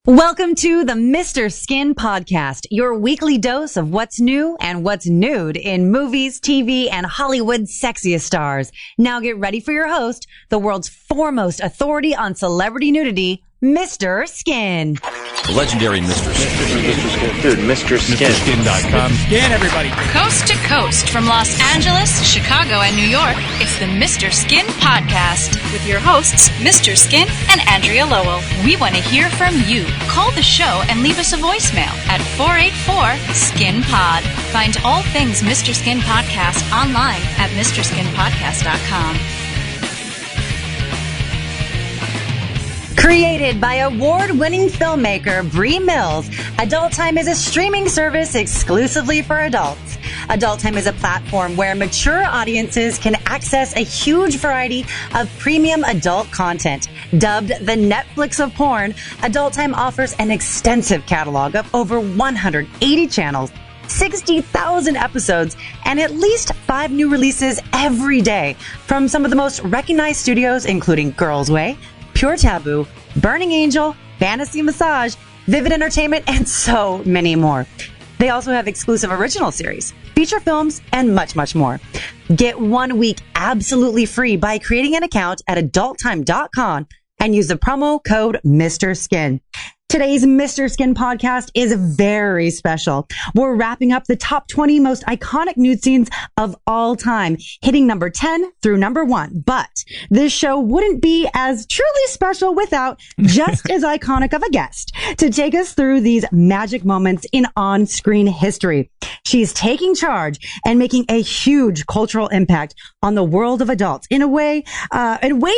Welcome to the Mr. Skin Podcast, your weekly dose of what's new and what's nude in movies, TV, and Hollywood's sexiest stars. Now get ready for your host, the world's foremost authority on celebrity nudity, Mr. Skin. The legendary Mr. Skin. Dude, Mr. Skin. MrSkin.com. Skin, everybody. Coast to coast from Los Angeles, Chicago, and New York, it's the Mr. Skin Podcast with your hosts, Mr. Skin and Andrea Lowell. We want to hear from you. Call the show and leave us a voicemail at 484-SKIN-POD. Find all things Mr. Skin Podcast online at MrSkinPodcast.com. Created by award-winning filmmaker Bri Mills, Adult Time is a streaming service exclusively for adults. Adult Time is a platform where mature audiences can access a huge variety of premium adult content. Dubbed the Netflix of porn, Adult Time offers an extensive catalog of over 180 channels, 60,000 episodes, and at least 5 new releases every day from some of the most recognized studios, including Girls Way, Pure Taboo, Burning Angel, Fantasy Massage, Vivid Entertainment, and so many more. They also have exclusive original series, feature films, and much, much more. Get 1 week absolutely free by creating an account at adulttime.com and use the promo code Mr. Skin. Today's Mr. Skin podcast is very special. We're wrapping up the top 20 most iconic nude scenes of all time, hitting number 10 through number 1. But this show wouldn't be as truly special without just as iconic of a guest to take us through these magic moments in on-screen history. She's taking charge and making a huge cultural impact on the world of adults in way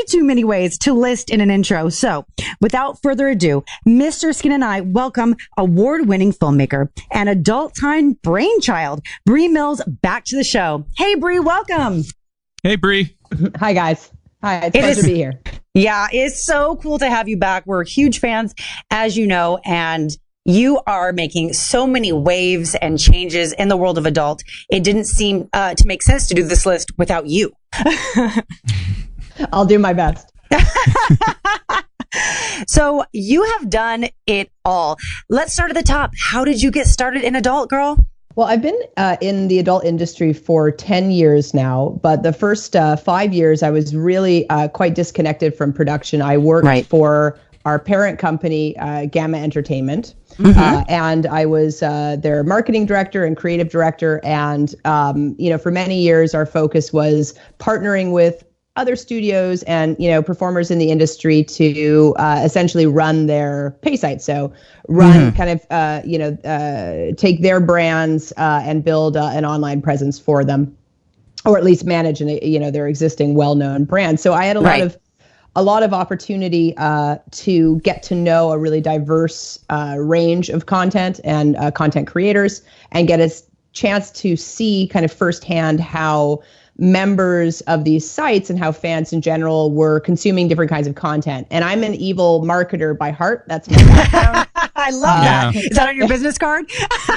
too many ways to list in an intro. So without further ado, Mr. Skin and I welcome award-winning filmmaker and adult time brainchild, Bri Mills, back to the show. Hey, Bri, welcome. Hey, Bri. Hi, guys. Hi, it's a pleasure to be here. Yeah, it's so cool to have you back. We're huge fans, as you know, and you are making so many waves and changes in the world of adult. It didn't seem to make sense to do this list without you. I'll do my best. So you have done it all. Let's start at the top. How did you get started in adult, girl? Well, I've been in the adult industry for 10 years now, but the first 5 years I was really quite disconnected from production. I worked for our parent company, Gamma Entertainment, and I was their marketing director and creative director. And, for many years, our focus was partnering with other studios and, performers in the industry to essentially run their pay site. So run take their brands and build an online presence for them, or at least manage their existing well-known brands. So I had a lot of opportunity to get to know a really diverse range of content and content creators, and get a chance to see kind of firsthand how members of these sites and how fans in general were consuming different kinds of content. And I'm an evil marketer by heart. That's my background. I love that. Is that on your business card?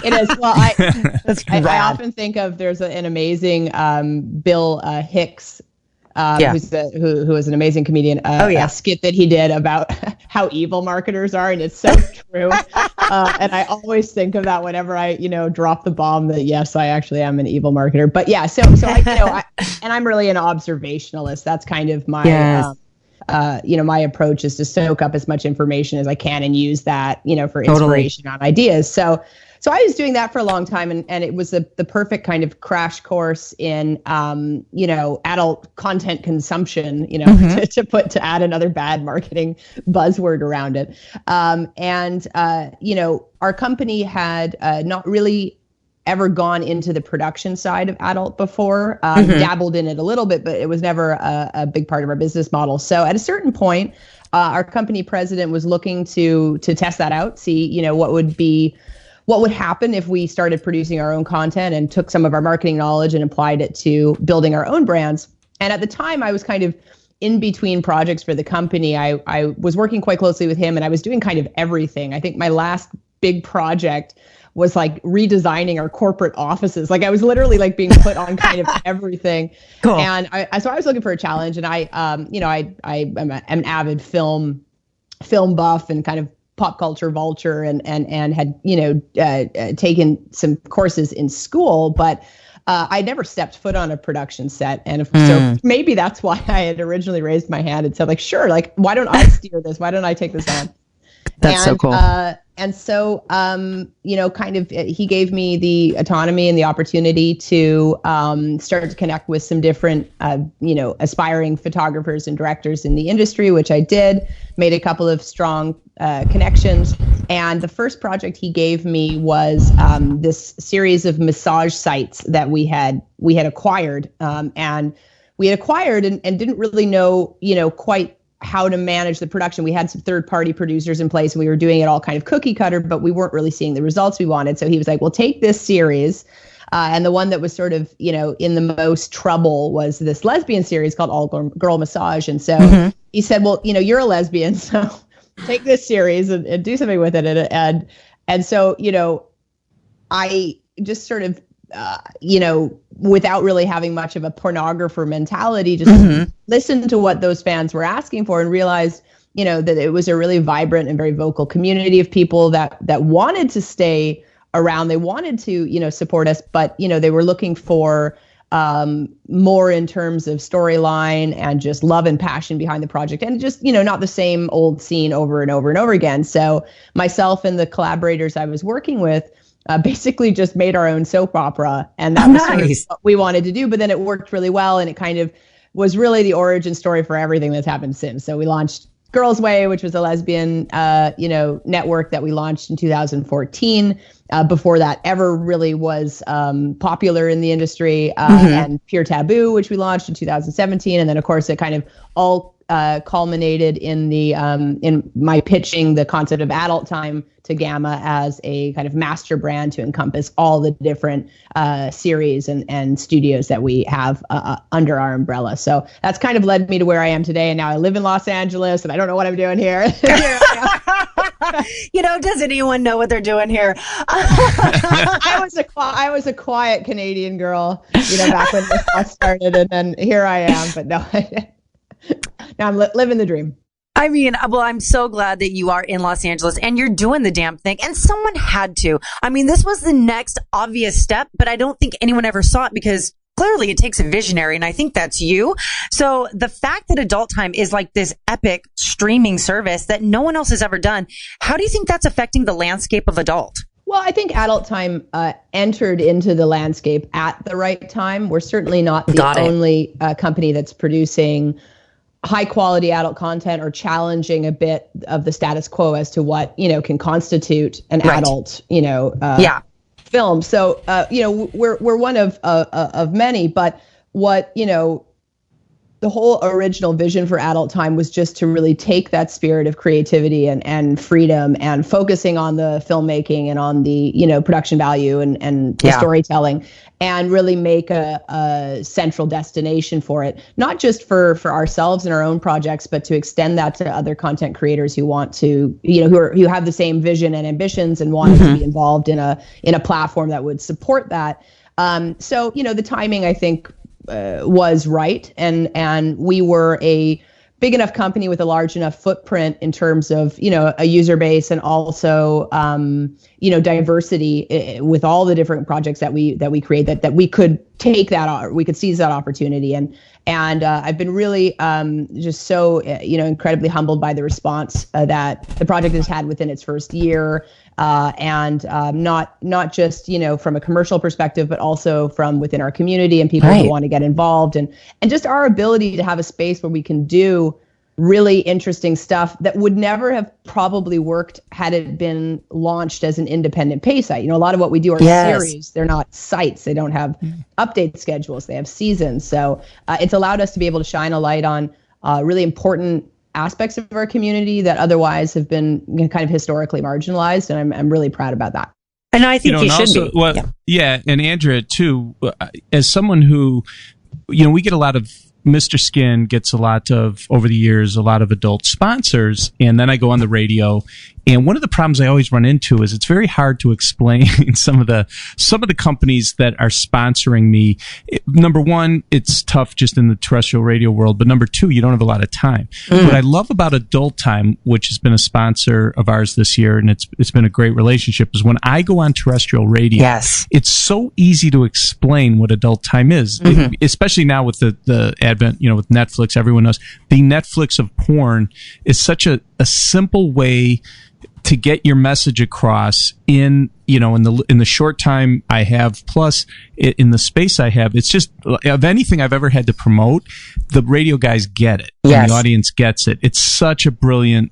It is. Well, I often think of, there's an amazing Bill Hicks, who is an amazing comedian, a skit that he did about how evil marketers are, and it's so true. And I always think of that whenever I, drop the bomb that yes, I actually am an evil marketer. But yeah, so and I'm really an observationalist. That's kind of my, my approach is to soak up as much information as I can and use that, for inspiration on ideas. So I was doing that for a long time, and it was the perfect kind of crash course in, adult content consumption, to add another bad marketing buzzword around it. Our company had not really ever gone into the production side of adult before, dabbled in it a little bit, but it was never a big part of our business model. So at a certain point, our company president was looking to test that out, see, what would happen if we started producing our own content and took some of our marketing knowledge and applied it to building our own brands. And at the time, I was kind of in between projects for the company. I was working quite closely with him, and I was doing kind of everything. I think my last big project was like redesigning our corporate offices. Like I was literally like being put on kind of everything. Cool. And so I was looking for a challenge, and I'm an avid film buff and kind of pop culture vulture and had, taken some courses in school, but I never stepped foot on a production set. And so maybe that's why I had originally raised my hand and said, like, sure, like, why don't I steer this? Why don't I take this on? That's so cool. And so, he gave me the autonomy and the opportunity to start to connect with some different, aspiring photographers and directors in the industry, which I did, made a couple of strong connections. And the first project he gave me was this series of massage sites that we had acquired. And we had acquired and didn't really know, quite how to manage the production. We had some third-party producers in place and we were doing it all kind of cookie cutter, but we weren't really seeing the results we wanted. So he was like, well, take this series. And the one that was sort of, in the most trouble was this lesbian series called All Girl Massage. And so he said, well, you're a lesbian, so take this series and do something with it. And so, I just sort of, without really having much of a pornographer mentality, just listened to what those fans were asking for and realized, that it was a really vibrant and very vocal community of people that wanted to stay around. They wanted to, support us, but, they were looking for more in terms of storyline and just love and passion behind the project, and just, not the same old scene over and over and over again. So myself and the collaborators I was working with basically just made our own soap opera, and that was sort of what we wanted to do. But then it worked really well, and it kind of was really the origin story for everything that's happened since. So we launched Girls Way, which was a lesbian, network that we launched in 2014. Before that ever really was popular in the industry, and Pure Taboo, which we launched in 2017, and then of course it kind of all culminated in the in my pitching the concept of Adult Time to Gamma as a kind of master brand to encompass all the different series and studios that we have under our umbrella. So that's kind of led me to where I am today. And now I live in Los Angeles, and I don't know what I'm doing here. Does anyone know what they're doing here? I was a quiet Canadian girl, back when this all started, and then here I am. But no. Now I'm living the dream. I mean, well, I'm so glad that you are in Los Angeles and you're doing the damn thing. And someone had to. I mean, this was the next obvious step, but I don't think anyone ever saw it because clearly it takes a visionary. And I think that's you. So the fact that Adult Time is like this epic streaming service that no one else has ever done, how do you think that's affecting the landscape of adult? Well, I think Adult Time entered into the landscape at the right time. We're certainly not the only company that's producing high quality adult content or challenging a bit of the status quo as to what, can constitute an adult, film. So, we're one of many, but what, the whole original vision for Adult Time was just to really take that spirit of creativity and freedom and focusing on the filmmaking and on the, production value and the storytelling, and really make a central destination for it, not just for ourselves and our own projects, but to extend that to other content creators who want to, who have the same vision and ambitions and want to be involved in a platform that would support that. So, the timing, I think, was right, and we were a big enough company with a large enough footprint in terms of a user base, and also diversity with all the different projects that we create, that we could take that, we could seize that opportunity. And I've been really just so incredibly humbled by the response that the project has had within its first year. And not just, from a commercial perspective, but also from within our community and people who want to get involved, and just our ability to have a space where we can do really interesting stuff that would never have probably worked had it been launched as an independent pay site. A lot of what we do are series. They're not sites. They don't have update schedules. They have seasons. So it's allowed us to be able to shine a light on really important aspects of our community that otherwise have been kind of historically marginalized, and I'm really proud about that. And I think you should also, be. And Andrea too, as someone who, we get a lot of Mr. Skin gets over the years, a lot of adult sponsors, and then I go on the radio. And one of the problems I always run into is it's very hard to explain some of the companies that are sponsoring me. Number one, it's tough just in the terrestrial radio world, but number two, you don't have a lot of time. What I love about Adult Time, which has been a sponsor of ours this year, and it's been a great relationship, is when I go on terrestrial radio, it's so easy to explain what Adult Time is, especially now with the advent, with Netflix. Everyone knows the Netflix of porn is such a simple way to get your message across in the short time I have, plus in the space I have. It's just, of anything I've ever had to promote, the radio guys get it. Yes. And the audience gets it. It's such a brilliant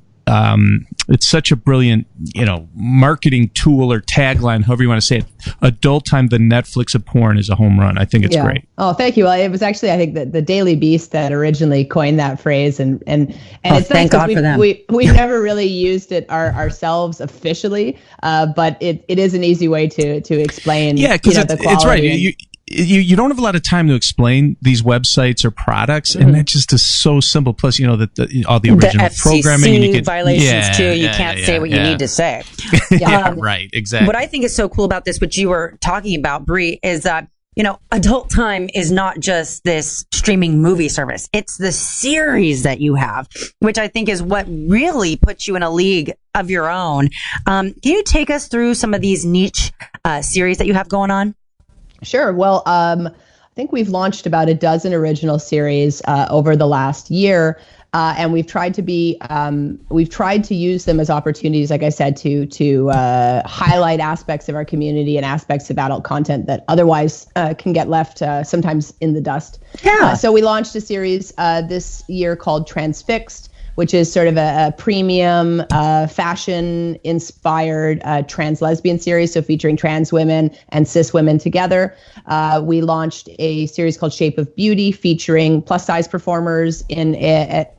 marketing tool or tagline, however you want to say it. Adult Time, the Netflix of porn, is a home run. I think it's great. Oh, thank you. Well, it was actually, I think, the Daily Beast that originally coined that phrase, and it's thank God for them. We never really used it ourselves officially, but it is an easy way to explain. Yeah, because it's right. You don't have a lot of time to explain these websites or products, and that just is so simple. Plus, that all the original programming, you violations too. You can't say what you need to say. Right, exactly. What I think is so cool about this, which you were talking about, Bri, is that Adult Time is not just this streaming movie service. It's the series that you have, which I think is what really puts you in a league of your own. Can you take us through some of these niche series that you have going on? Sure. Well, I think we've launched about a dozen original series over the last year, and we've tried to use them as opportunities, like I said, to highlight aspects of our community and aspects of adult content that otherwise can get left sometimes in the dust. Yeah. So we launched a series this year called Transfixed, which is sort of a premium fashion-inspired trans lesbian series, so featuring trans women and cis women together. We launched a series called Shape of Beauty, featuring plus-size performers in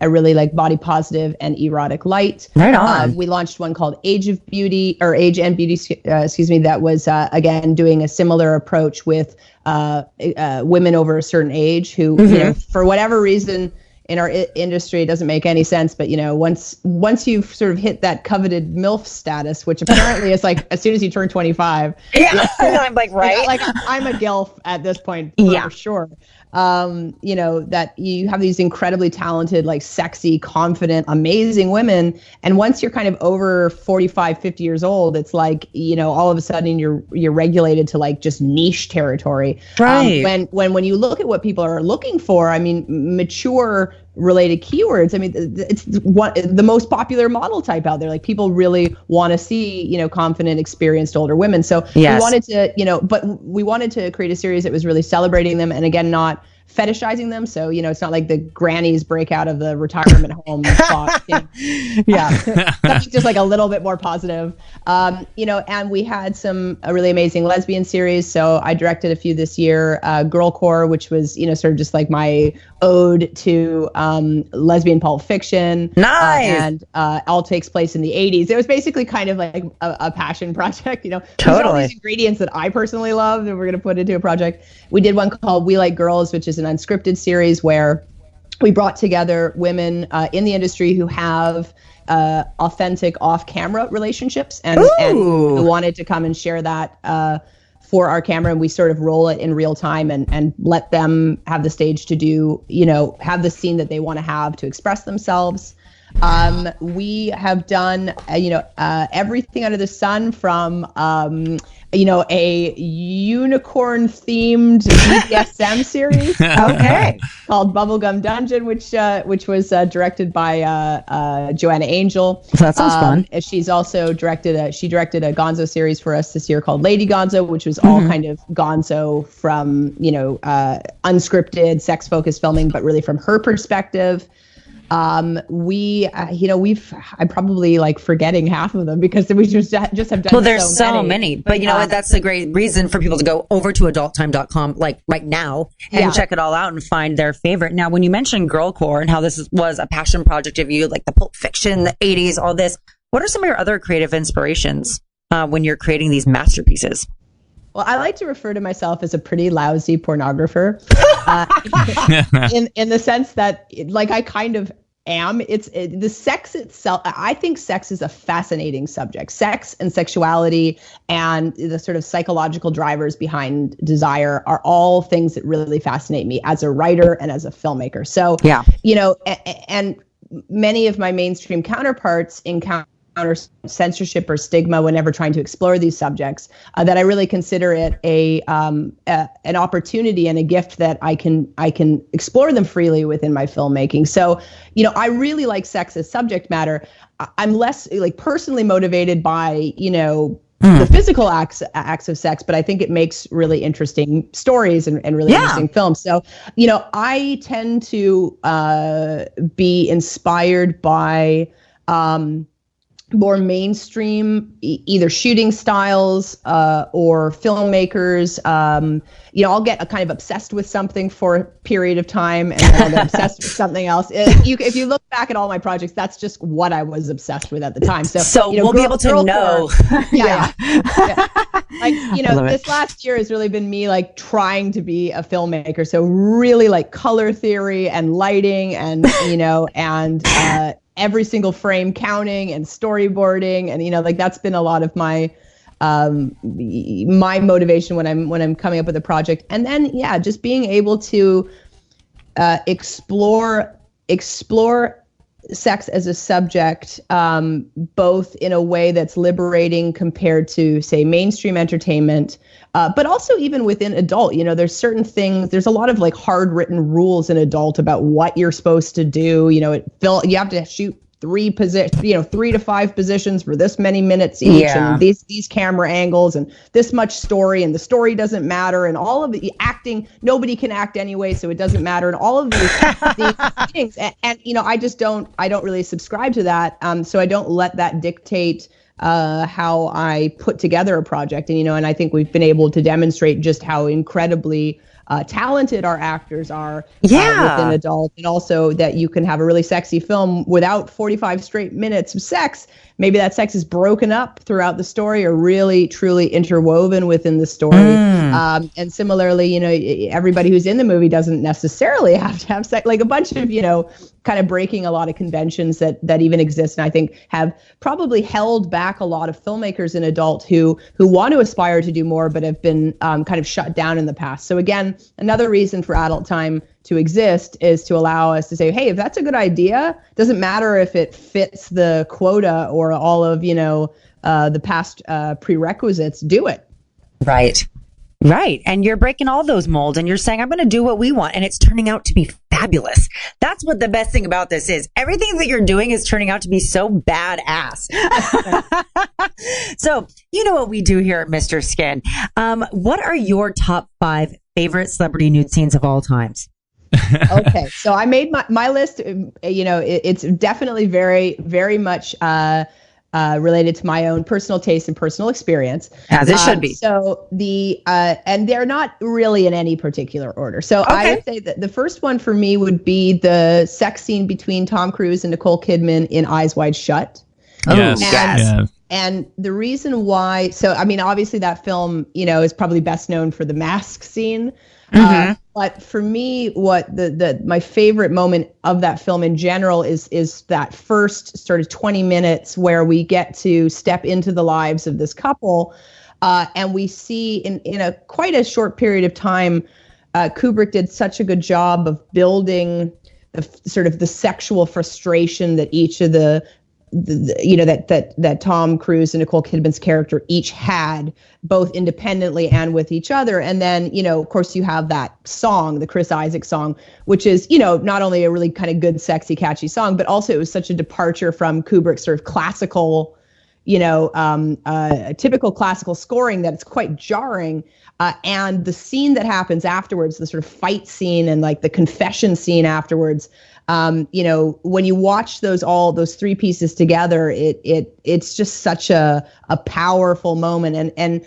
a really body positive and erotic light. Right on. We launched one called Age and Beauty, that was again doing a similar approach with women over a certain age who, for whatever reason, in our industry, it doesn't make any sense. But, once you've sort of hit that coveted MILF status, which apparently is as soon as you turn 25. Yeah, I'm right. I'm a GILF at this point for sure. That you have these incredibly talented, sexy, confident, amazing women. And once you're kind of over 45, 50 years old, it's all of a sudden you're regulated to just niche territory. Right. When you look at what people are looking for, I mean, mature related keywords. I mean, it's the most popular model type out there. People really want to see, confident, experienced older women. So we wanted to, but we wanted to create a series that was really celebrating them, and again, not fetishizing them. So, it's not like the grannies break out of the retirement home thought. Yeah. Just a little bit more positive. And we had a really amazing lesbian series. So I directed a few this year, Girl Core, which was, sort of just my ode to lesbian pulp fiction. Nice. And all takes place in the 80s. It was basically kind of a passion project, Totally. There's all these ingredients that I personally love that we're going to put into a project. We did one called We Like Girls, which is an unscripted series where we brought together women in the industry who have authentic off-camera relationships and who wanted to come and share that for our camera, and we sort of roll it in real time and let them have the stage to do, have the scene that they want to have to express themselves. We have done, everything under the sun from, a unicorn-themed BDSM series. Okay. Called Bubblegum Dungeon, which was directed by Joanna Angel. That sounds fun. She's also directed a Gonzo series for us this year called Lady Gonzo, which was all kind of Gonzo from unscripted, sex-focused filming, but really from her perspective. I'm probably forgetting half of them because we just have done. Well, there's so many, but that's a great reason for people to go over to adulttime.com right now and check it all out and find their favorite. Now, when you mentioned Girl Core and how this was a passion project of you, the Pulp Fiction, the 80s, all this, what are some of your other creative inspirations when you're creating these masterpieces? Well, I like to refer to myself as a pretty lousy pornographer, in the sense that, like, I kind of am. The sex itself. I think sex is a fascinating subject. Sex and sexuality and the sort of psychological drivers behind desire are all things that really fascinate me as a writer and as a filmmaker. So, yeah, and many of my mainstream counterparts encounter censorship or stigma whenever trying to explore these subjects, that I really consider it an opportunity and a gift that I can explore them freely within my filmmaking. So, I really like sex as subject matter. I'm less like personally motivated by, the physical acts of sex, but I think it makes really interesting stories and really interesting films. So, I tend to be inspired by more mainstream, either shooting styles or filmmakers. I'll get kind of obsessed with something for a period of time, and then I'll get obsessed with something else. If you look back at all my projects, that's just what I was obsessed with at the time. So we'll be able to know. Yeah. Like, this last year has really been me like trying to be a filmmaker. So really like color theory and lighting and, every single frame counting and storyboarding, and that's been a lot of my my motivation when I'm coming up with a project. And then just being able to explore sex as a subject, both in a way that's liberating compared to, say, mainstream entertainment, but also even within adult. There's certain things. There's a lot of like hard written rules in adult about what you're supposed to do. You have to shoot 3 to 5 positions for this many minutes each, and these camera angles, and this much story, and the story doesn't matter, and all of the acting, nobody can act anyway, so it doesn't matter, and all of these things. And I don't really subscribe to that. So I don't let that dictate how I put together a project. And I think we've been able to demonstrate just how incredibly talented our actors are within adult, and also that you can have a really sexy film without 45 straight minutes of sex. Maybe that sex is broken up throughout the story or really truly interwoven within the story. And similarly, everybody who's in the movie doesn't necessarily have to have sex. Like a bunch of, kind of breaking a lot of conventions that even exist, and I think have probably held back a lot of filmmakers in adult who want to aspire to do more, but have been kind of shut down in the past. So again, another reason for Adult Time to exist is to allow us to say, hey, if that's a good idea, doesn't matter if it fits the quota or all of, the past prerequisites, do it. Right. And you're breaking all those molds and you're saying, I'm going to do what we want. And it's turning out to be fabulous. That's what the best thing about this is. Everything that you're doing is turning out to be so badass. So, you know what we do here at Mr. Skin. What are your top 5 favorite celebrity nude scenes of all times? Okay. So I made my list, it's definitely very, very much, related to my own personal taste and personal experience. As it should be. So and they're not really in any particular order. So I would say that the first one for me would be the sex scene between Tom Cruise and Nicole Kidman in Eyes Wide Shut. Yes. And the reason why, so I mean, obviously that film, is probably best known for the mask scene. But for me, what my favorite moment of that film in general is that first sort of 20 minutes where we get to step into the lives of this couple, and we see in a quite a short period of time, Kubrick did such a good job of building the sort of the sexual frustration that each of that Tom Cruise and Nicole Kidman's character each had, both independently and with each other. And then, of course, you have that song, the Chris Isaak song, which is, not only a really kind of good, sexy, catchy song, but also it was such a departure from Kubrick's sort of classical, typical classical scoring that it's quite jarring. And the scene that happens afterwards, the sort of fight scene and like the confession scene afterwards, when you watch those 3 pieces together, it's just such a powerful moment. And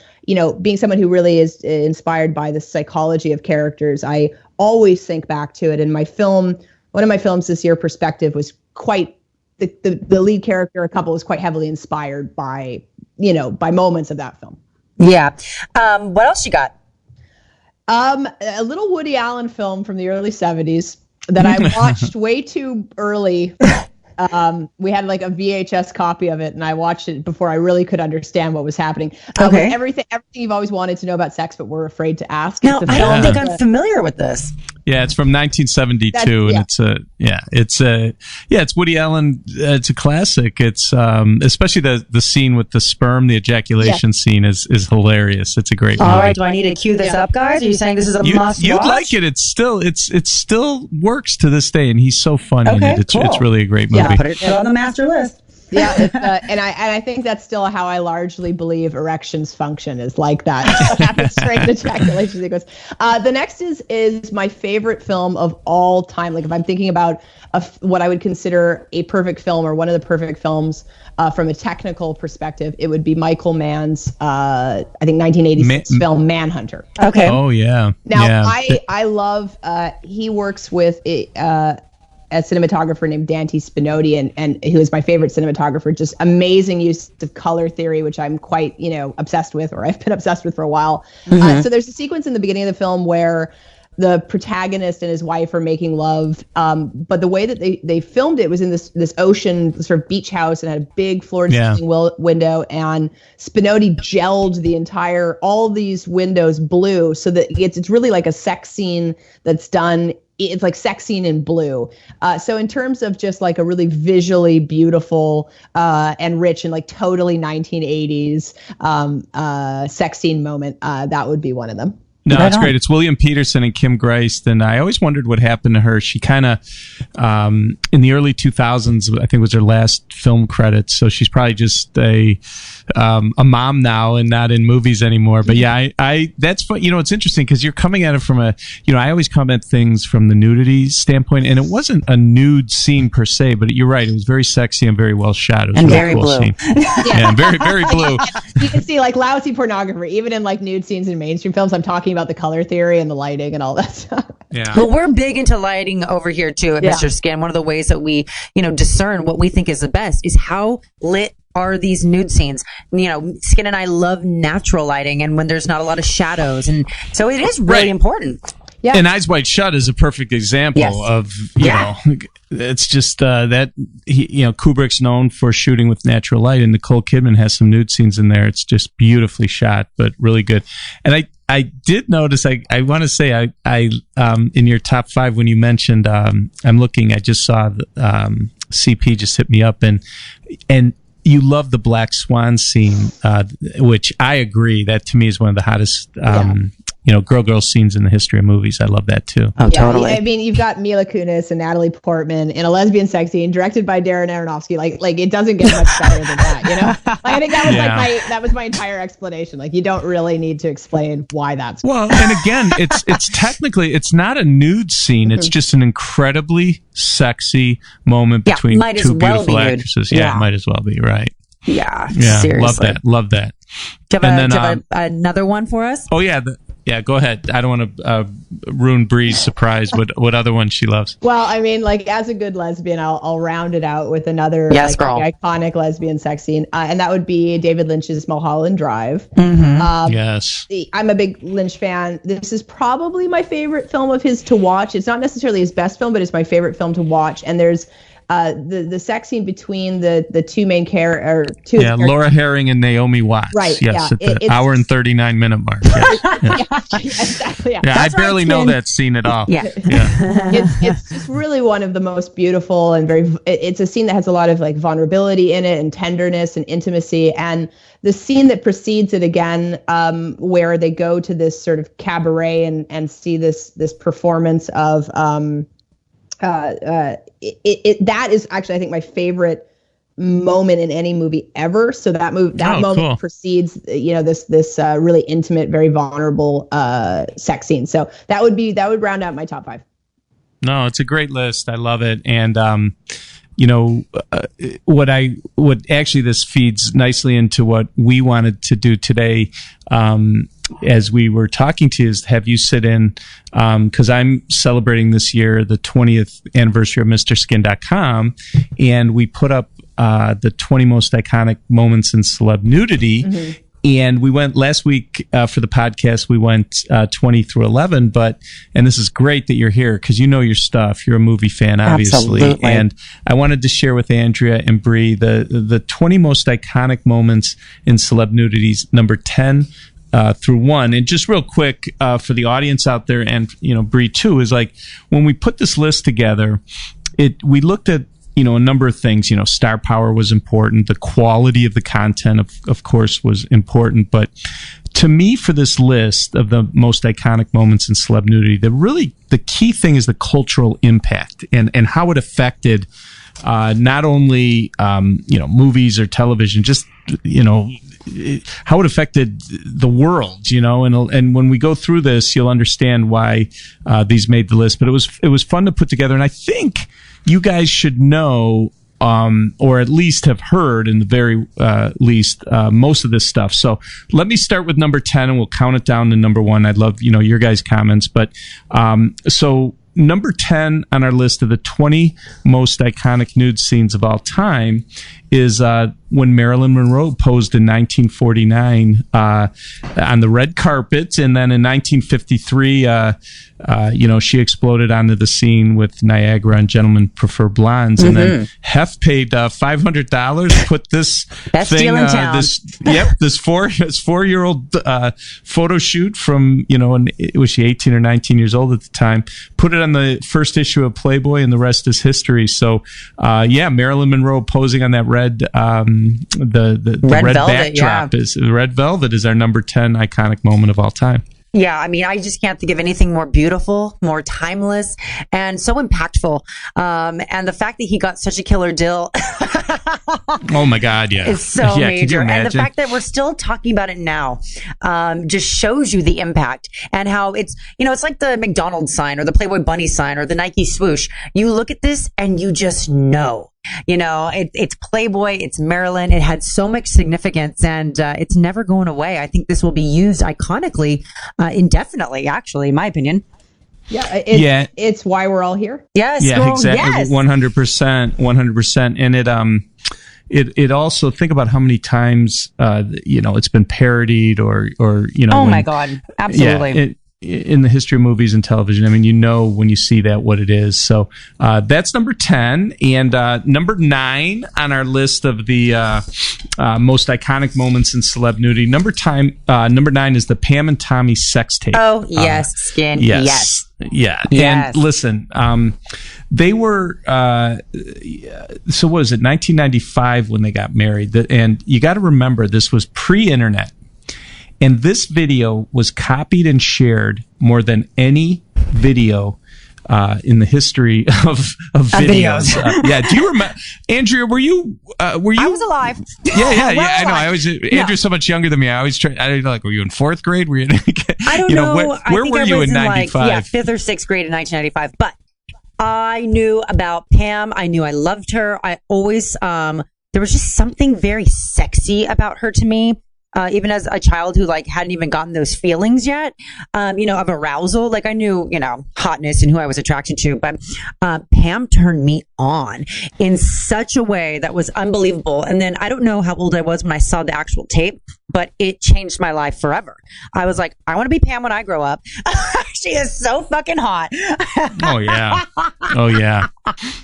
being someone who really is inspired by the psychology of characters, I always think back to it. And one of my films this year, Perspective, was quite the lead character, a couple, was quite heavily inspired by moments of that film. Yeah. What else you got? A little Woody Allen film from the early 70s that I watched way too early. We had like a VHS copy of it, and I watched it before I really could understand what was happening. Okay. Everything you've always wanted to know about sex, but were afraid to ask. No, I don't think I'm familiar with this. Yeah, it's from 1972, and it's Woody Allen. It's a classic. It's especially the scene with the sperm, the ejaculation scene is hilarious. It's a great movie. All right, do I need to cue this up, guys? Are you saying this is a must watch? You'd like it. It still works to this day, and he's so funny in it. It's really a great movie. Yeah, put it on the master list. Yeah, and I think that's still how I largely believe erections function is like that. Straight ejaculation sequence. The next is my favorite film of all time. Like if I'm thinking about what I would consider a perfect film or one of the perfect films from a technical perspective, it would be Michael Mann's I think 1986 film Manhunter. Okay. Oh yeah. Now I love he works with a cinematographer named Dante Spinotti, and who is my favorite cinematographer. Just amazing use of color theory, which I'm quite, obsessed with, or I've been obsessed with for a while. So there's a sequence in the beginning of the film where the protagonist and his wife are making love, but the way that they filmed it was in this ocean sort of beach house, and had a big floor-to-ceiling window, and Spinotti gelled all these windows blue, so that it's really like a sex scene that's done. It's like sex scene in blue. So in terms of just like a really visually beautiful and rich and like totally 1980s sex scene moment, that would be one of them. No, that's great. It's William Peterson and Kim Greist, and I always wondered what happened to her. She kind of, in the early 2000s, I think was her last film credits, so she's probably just a mom now and not in movies anymore. But yeah, that's fun. It's interesting because you're coming at it from I always comment things from the nudity standpoint, and it wasn't a nude scene per se, but you're right. It was very sexy and very well shot. It was and a very cool blue. Scene. Yeah, and very, very blue. You can see like lousy pornography, even in like nude scenes in mainstream films. I'm talking about the color theory and the lighting and all that stuff. Yeah. Well, we're big into lighting over here too at Mr. Skin. One of the ways that we, discern what we think is the best is how lit are these nude scenes. Skin and I love natural lighting, and when there's not a lot of shadows, and so it is really important. Yeah. And Eyes Wide Shut is a perfect example of, it's just that, Kubrick's known for shooting with natural light, and Nicole Kidman has some nude scenes in there. It's just beautifully shot, but really good. And I did notice, I want to say, I in your top 5, when you mentioned, I'm looking, I just saw CP just hit me up, and you love the Black Swan scene, which I agree, that to me is one of the hottest, girl scenes in the history of movies. I love that too. Oh, totally. I mean, you've got Mila Kunis and Natalie Portman in a lesbian sex scene directed by Darren Aronofsky. Like it doesn't get much better than that, I think that was that was my entire explanation. Like, you don't really need to explain why that's well. And again, it's technically, it's not a nude scene. It's just an incredibly sexy moment between two beautiful actresses. Yeah, it might as well be, right. Yeah, seriously. Love that. Do you have another one for us? Oh yeah. Yeah, go ahead. I don't want to ruin Bree's surprise. What other one she loves? Well, I mean, like, as a good lesbian, I'll round it out with another iconic lesbian sex scene, and that would be David Lynch's Mulholland Drive. Mm-hmm. Yes, I'm a big Lynch fan. This is probably my favorite film of his to watch. It's not necessarily his best film, but it's my favorite film to watch. And there's the sex scene between the two main characters. Laura Herring and Naomi Watts. Right. Yes, at the hour and 39 minute mark. Exactly. Yeah, I barely know that scene at all. Yeah. It's just really one of the most beautiful and it's a scene that has a lot of like vulnerability in it and tenderness and intimacy. And the scene that precedes it again, where they go to this sort of cabaret and see this performance of that is actually, I think, my favorite moment in any movie ever. So that moment precedes, this really intimate, very vulnerable sex scene. So that would round out my top 5. No, it's a great list. I love it. And this feeds nicely into what we wanted to do today. As we were talking to you, is have you sit in, because I'm celebrating this year the 20th anniversary of MrSkin.com, and we put up the 20 most iconic moments in celeb nudity. Mm-hmm. And we went last week for the podcast, we went 20 through 11, and this is great that you're here because you know your stuff. You're a movie fan, obviously. Absolutely. And I wanted to share with Andrea and Bree the 20 most iconic moments in celeb nudities, number 10 through 1. And just real quick for the audience out there, and Bree too, is like when we put this list together, we looked at a number of things. Star power was important. The quality of the content, of course, was important. But to me, for this list of the most iconic moments in celeb nudity, the key thing is the cultural impact and how it affected not only movies or television, just how it affected the world. And when we go through this, you'll understand why these made the list. But it was fun to put together, and I think you guys should know, or at least have heard in the very least, most of this stuff. So let me start with number 10 and we'll count it down to number 1. I'd love, your guys' comments. But so number 10 on our list of the 20 most iconic nude scenes of all time is when Marilyn Monroe posed in 1949 on the red carpet. And then in 1953, she exploded onto the scene with Niagara and Gentlemen Prefer Blondes. And then Hef paid $500, put this Best thing, deal in town. this 4-year-old photo shoot from, was she 18 or 19 years old at the time, put it on the first issue of Playboy, and the rest is history. So, Marilyn Monroe posing on that red the red velvet, backdrop is Red Velvet is our number 10 iconic moment of all time. Yeah, I mean, I just can't think of anything more beautiful, more timeless, and so impactful. And the fact that he got such a killer deal. Oh my God, yeah. It's so major. And the fact that we're still talking about it now just shows you the impact and how it's, it's like the McDonald's sign or the Playboy Bunny sign or the Nike swoosh. You look at this and you just know. It's Playboy, it's Marilyn. It had so much significance, and it's never going away. I think this will be used iconically, indefinitely, actually, in my opinion. Yeah, it's why we're all here. Yes, exactly, yes. 100%. And it also, think about how many times it's been parodied or Oh my God, absolutely. Yeah, in the history of movies and television. I mean, when you see that, what it is. So that's number 10. And number 9 on our list of the most iconic moments in celeb nudity. Number 9 is the Pam and Tommy sex tape. Oh, yes, Skin. Yes. Yeah. Yes. And listen, they were, so what is it, 1995 when they got married. And you got to remember, this was pre-internet. And this video was copied and shared more than any video in the history of videos. Do you remember, Andrea? Were you? I was alive. Yeah. I know. Andrew's so much younger than me. I always try. I don't know, like, were you in 4th grade? Were you? I don't know. Where were you in 95? 5th or 6th grade in 1995. But I knew about Pam. I knew I loved her. I always there was just something very sexy about her to me. Even as a child who hadn't even gotten those feelings yet, of arousal. Like, I knew, hotness and who I was attracted to, but Pam turned me on in such a way that was unbelievable. And then I don't know how old I was when I saw the actual tape, but it changed my life forever. I was like, I want to be Pam when I grow up. She is so fucking hot. Oh yeah.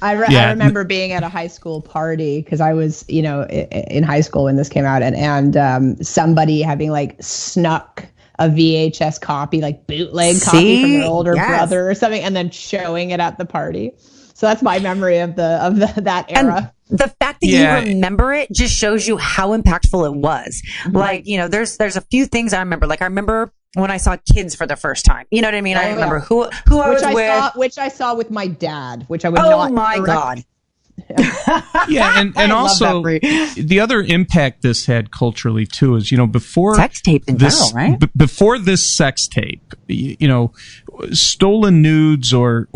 I remember being at a high school party because I was, in high school when this came out, and somebody having snuck a VHS copy, bootleg copy from their older brother or something, and then showing it at the party. So that's my memory of that era. And the fact that you remember it just shows you how impactful it was. Mm-hmm. There's a few things I remember. I remember when I saw Kids for the first time. You know what I mean? I remember who I was with. Which I saw with my dad, which I would not. Oh my God. Yeah, and also the other impact this had culturally too is, before sex tape in general, right? Before this sex tape, stolen nudes or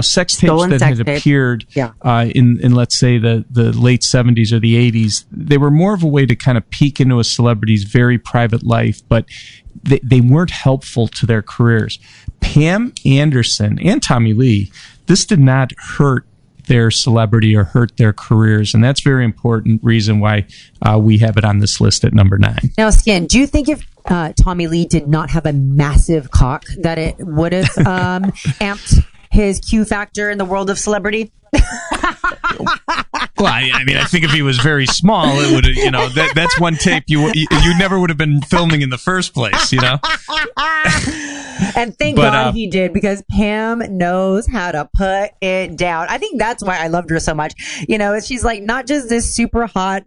sex tapes that had appeared in let's say the late 70s or the 80s, they were more of a way to kind of peek into a celebrity's very private life, but they weren't helpful to their careers. Pam Anderson and Tommy Lee, this did not hurt their celebrity or hurt their careers. And that's a very important reason why we have it on this list at number 9. Now, Skin, do you think if Tommy Lee did not have a massive cock that it would have amped his Q factor in the world of celebrity? Well, I mean, I think if he was very small, it would have, that's one tape you never would have been filming in the first place, And thank God he did, because Pam knows how to put it down. I think that's why I loved her so much. She's like not just this super hot,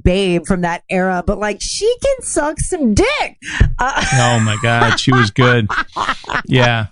babe from that era, but like she can suck some dick. Oh my God, she was good. Yeah.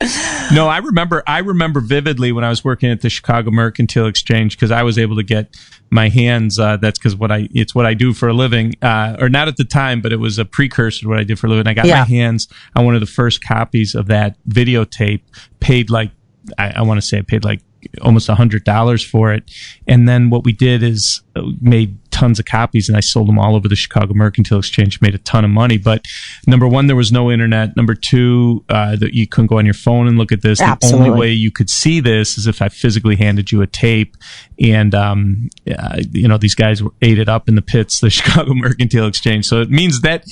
No, I remember vividly when I was working at the Chicago Mercantile Exchange, because I was able to get my hands. That's because it's what I do for a living, or not at the time, but it was a precursor to what I did for a living. I got my hands on one of the first copies of that videotape. Paid like I want to say I paid like almost $100 for it. And then what we did is made tons of copies, and I sold them all over the Chicago Mercantile Exchange, made a ton of money. But number one, there was no internet. Number two, that you couldn't go on your phone and look at this. Absolutely. The only way you could see this is if I physically handed you a tape. And, these guys ate it up in the pits, the Chicago Mercantile Exchange. So it means that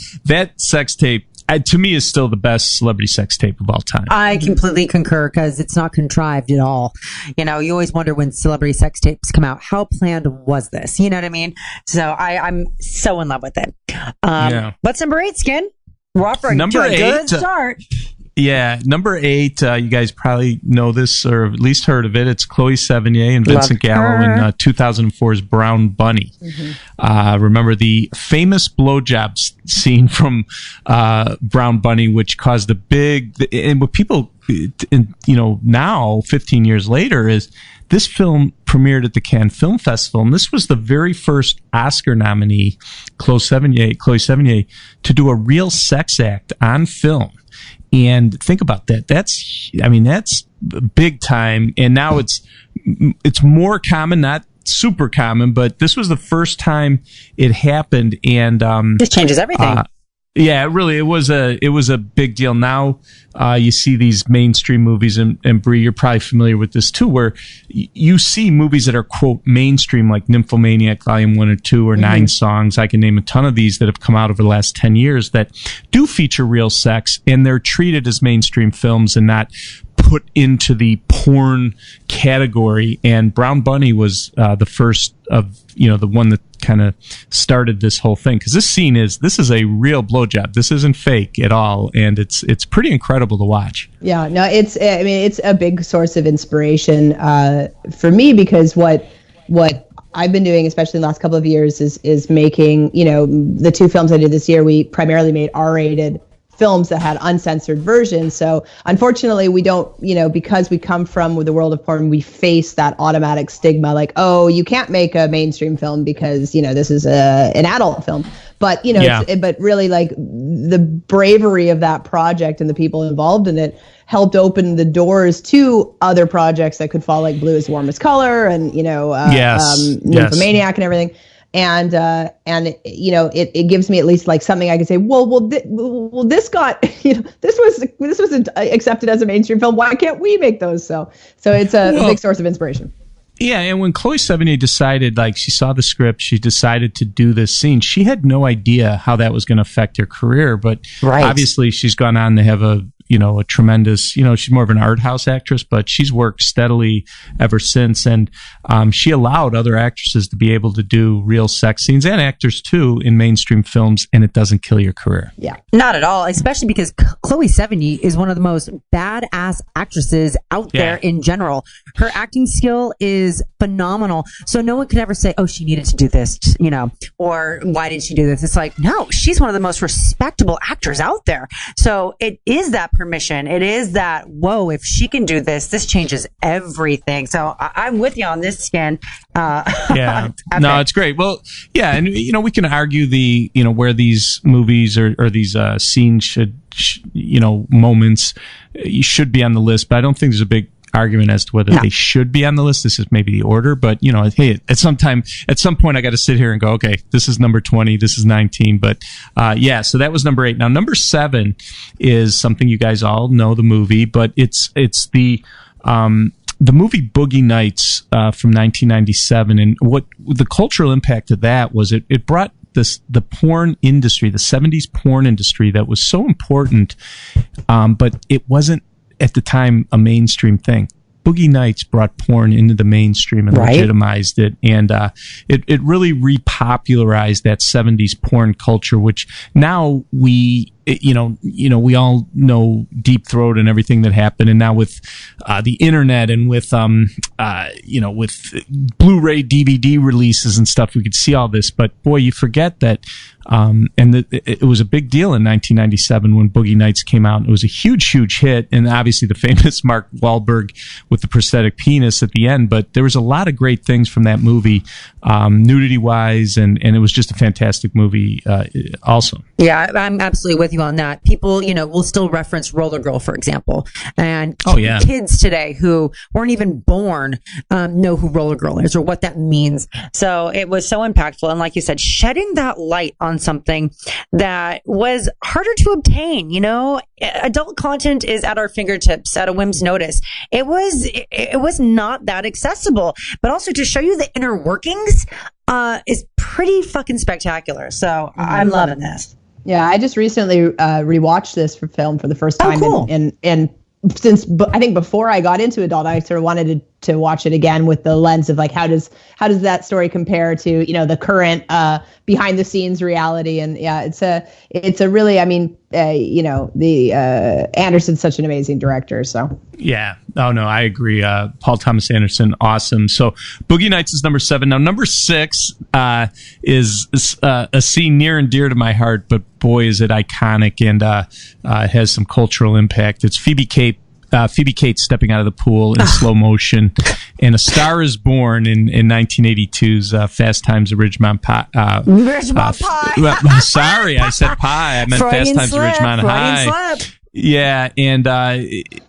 sex tape, to me, is still the best celebrity sex tape of all time. I completely concur, because it's not contrived at all. You always wonder when celebrity sex tapes come out, how planned was this? You know what I mean? So I'm so in love with it. What's number 8, Skin? We're off to a good start. Yeah, number 8, you guys probably know this or at least heard of it. It's Chloe Sevigny and Vincent Gallo in 2004's Brown Bunny. Mm-hmm. Remember the famous blowjob scene from Brown Bunny, which caused and what people, now 15 years later, is this film premiered at the Cannes Film Festival, and this was the very first Oscar nominee, Chloe Sevigny, to do a real sex act on film. And think about that. That's big time. And now it's more common, not super common, but this was the first time it happened. And this changes everything. Yeah, really, it was a big deal. Now you see these mainstream movies, and Bri, you're probably familiar with this too, where you see movies that are, quote, mainstream, like Nymphomaniac Volume 1 or 2 or mm-hmm. 9 Songs. I can name a ton of these that have come out over the last 10 years that do feature real sex, and they're treated as mainstream films and not put into the porn category. And Brown Bunny was the first of, the one that kind of started this whole thing, because this is a real blowjob. This isn't fake at all, and it's pretty incredible to watch. Yeah, no, it's a big source of inspiration for me, because what I've been doing, especially in the last couple of years, is making, the 2 films I did this year, we primarily made R-rated films that had uncensored versions. So unfortunately, we don't, because we come from the world of porn, we face that automatic stigma, like, oh, you can't make a mainstream film because, this is an adult film. But, but really, like, the bravery of that project and the people involved in it helped open the doors to other projects that could fall, like Blue is the Warmest Color and, Nymphomaniac and everything. And it gives me at least like something I can say, this got, this was accepted as a mainstream film. Why can't we make those? So it's a big source of inspiration. Yeah, and when Chloe Sevigny decided, like, she saw the script, she decided to do this scene, she had no idea how that was going to affect her career, but obviously she's gone on to have a tremendous, she's more of an art house actress, but she's worked steadily ever since. And she allowed other actresses to be able to do real sex scenes, and actors too, in mainstream films, and it doesn't kill your career. Yeah, not at all, especially because Chloe Sevigny is one of the most badass actresses out there in general. Her acting skill is phenomenal. So no one could ever say, oh, she needed to do this, or why did she do this? It's like, no, she's one of the most respectable actors out there. So it is that permission. It is that, whoa, if she can do this, this changes everything. So I'm with you on this, Skin. Yeah. No, it's great. Well, yeah. And, we can argue where these movies or these scenes should moments should be on the list, but I don't think there's a big argument as to whether they should be on the list. This is maybe the order, but hey, at some point I got to sit here and go, okay, this is number 20, this is 19, but so that was number 8. Now number 7 is something you guys all know, the movie, but it's the the movie Boogie Nights from 1997, and what the cultural impact of that was, it brought the porn industry, the 70s porn industry that was so important, but it wasn't at the time a mainstream thing. Boogie Nights brought porn into the mainstream and legitimized it, and it really repopularized that 70s porn culture, which now we all know Deep Throat and everything that happened, and now with the internet and with with Blu-ray DVD releases and stuff, we could see all this. But boy, you forget that, it was a big deal in 1997 when Boogie Nights came out. It was a huge hit, and obviously the famous Mark Wahlberg with the prosthetic penis at the end. But there was a lot of great things from that movie, nudity-wise, and it was just a fantastic movie also. Yeah, I'm absolutely with you on that. People, will still reference Roller Girl, for example. And kids today who weren't even born know who Roller Girl is or what that means. So it was so impactful. And like you said, shedding that light on something that was harder to obtain. Adult content is at our fingertips at a whim's notice. It was not that accessible, but also to show you the inner workings is pretty fucking spectacular. So I'm loving this. Yeah, I just recently rewatched this film for the first time. Oh, cool. And since I think before I got into adult, I sort of wanted to watch it again with the lens of like, how does that story compare to the current behind the scenes reality? And yeah, it's a really, Anderson's such an amazing director. So yeah, oh no, I agree. Paul Thomas Anderson, awesome. So Boogie Nights is number 7. Now number 6 is a scene near and dear to my heart, but boy is it iconic, and it has some cultural impact. It's Phoebe Cates stepping out of the pool in slow motion, and A Star Is Born in 1982's Fast Times at Ridgemont High. Sorry, I said pie. I meant Fast Times at Ridgemont High. Yeah, and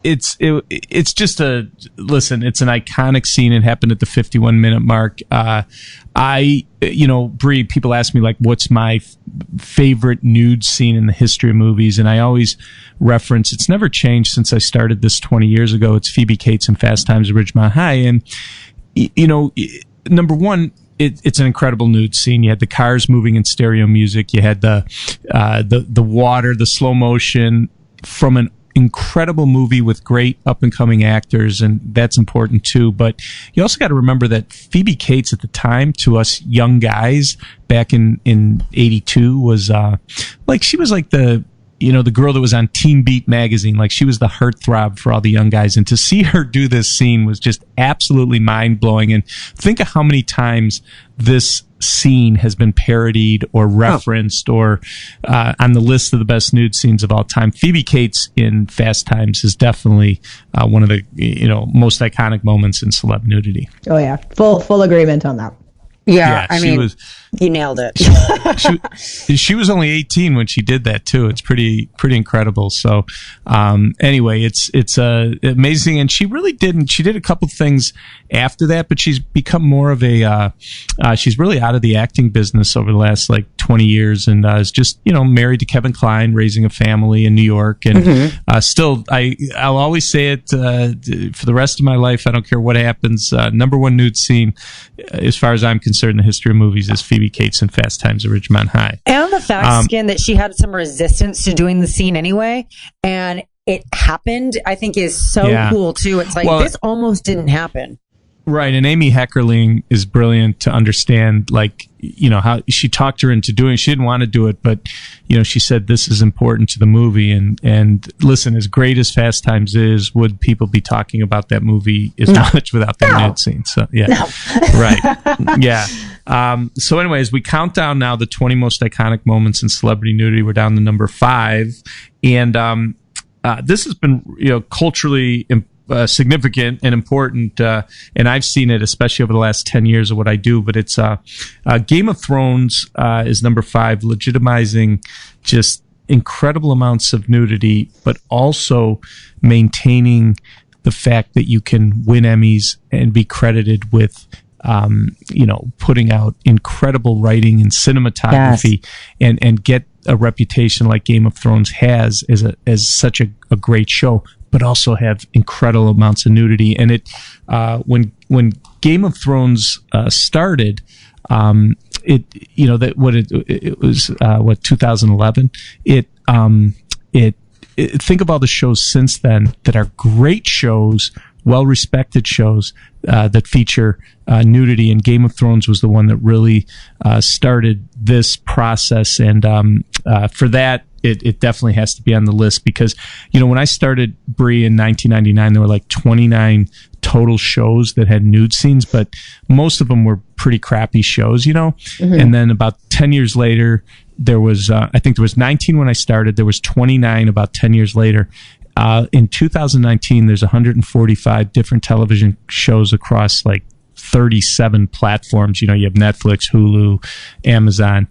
it's just it's an iconic scene. It happened at the 51-minute mark. Bree, people ask me, like, what's my favorite nude scene in the history of movies? And I always reference, it's never changed since I started this 20 years ago. It's Phoebe Cates in Fast Times at Ridgemont High. And, number one, it's an incredible nude scene. You had the cars moving in stereo music. You had the water, the slow motion from an incredible movie with great up-and-coming actors, and that's important too. But you also got to remember that Phoebe Cates at the time, to us young guys back in 82, was she was like the girl that was on Teen Beat magazine. Like, she was the heartthrob for all the young guys. And to see her do this scene was just absolutely mind-blowing. And think of how many times this scene has been parodied or referenced or on the list of the best nude scenes of all time. Phoebe Cates in Fast Times is definitely one of the most iconic moments in celeb nudity. Oh yeah, full agreement on that. Yeah, I mean, you nailed it. She was only 18 when she did that too. It's pretty incredible. So, anyway, it's amazing. And she really didn't. She did a couple things after that, but she's become more of a. She's really out of the acting business over the last 20 years, and is just married to Kevin Kline, raising a family in New York, and still, I'll always say it for the rest of my life. I don't care what happens. Number one nude scene, as far as I'm concerned, in the history of movies, is Phoebe Cates in Fast Times at Ridgemont High. And the fact, Skin, that she had some resistance to doing the scene anyway, and it happened, I think is so cool too. It's like, this almost didn't happen. Right, and Amy Heckerling is brilliant to understand, how she talked her into doing it. She didn't want to do it, but, she said this is important to the movie. And listen, as great as Fast Times is, would people be talking about that movie as much without the nude scene? So, yeah. No. Right. Yeah. So anyway, as we count down now the 20 most iconic moments in celebrity nudity, we're down to number 5. And this has been, culturally significant and important, and I've seen it especially over the last 10 years of what I do, but it's Game of Thrones is number 5, legitimizing just incredible amounts of nudity, but also maintaining the fact that you can win Emmys and be credited with putting out incredible writing and cinematography, and get a reputation like Game of Thrones has as such a great show. but also have incredible amounts of nudity. And it when Game of Thrones started, it was 2011. Think of all the shows since then that are great shows, well-respected shows that feature nudity, and Game of Thrones was the one that really started this process. And for that, it definitely has to be on the list, because, when I started Bri in 1999, there were like 29 total shows that had nude scenes, but most of them were pretty crappy shows, Mm-hmm. And then about 10 years later, there was, I think there was 19 when I started. There was 29 about 10 years later. In 2019, there's 145 different television shows across like 37 platforms. You have Netflix, Hulu, Amazon.